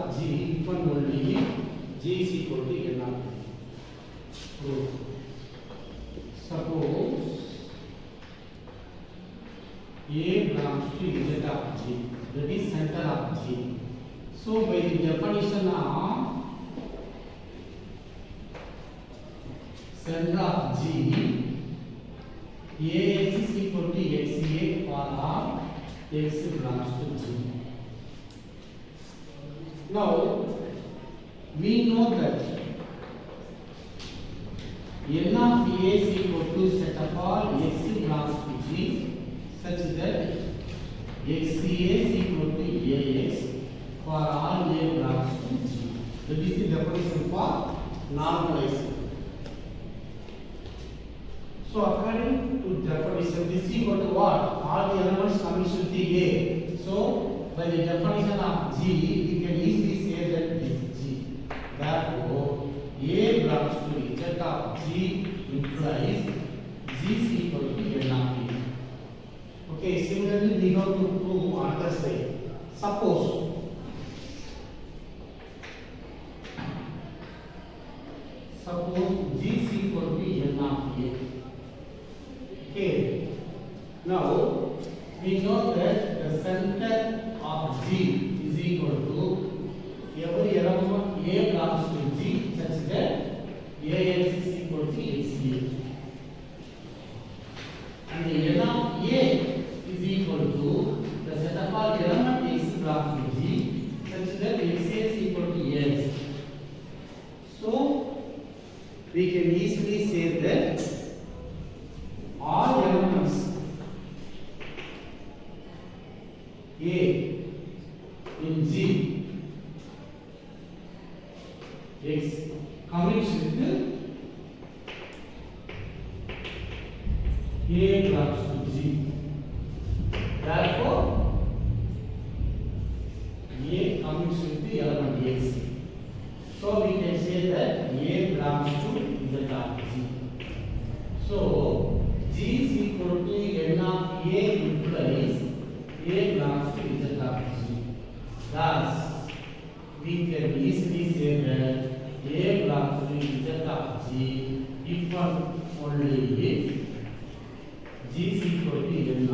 of G, if and only if G is equal to N of P. Proof. Suppose A belongs to Z of G, that is center of G. So by the definition of center of G, AX is equal to XA for all X belongs to G. Now we know that N of A is equal to set of all X belongs to G such that XA is equal to AX for all A belongs to G. That is the definition for normalization. So according to definition, this is equal to what? All the elements coming to the A. So by the definition of G, we can easily say that this is G. Therefore, A belongs to Z of G implies G is equal to N of P. Okay, similarly we have to prove on the side. Suppose G is equal to N of A. Okay. Now we know that the center of G is equal to every element A belongs to G such that AX is equal to XA. And the N of A is equal to the set of all element X belongs to G such that XA is equal to AX. So we can easily say that all elements A in G X commits with A belongs to G. Therefore, A commits with the element X. So we can say that A belongs to Z of G. So G is equal to N of A implies A belongs to Z of G. Thus, we can easily say that A belongs to Z of G if and only if G is equal to N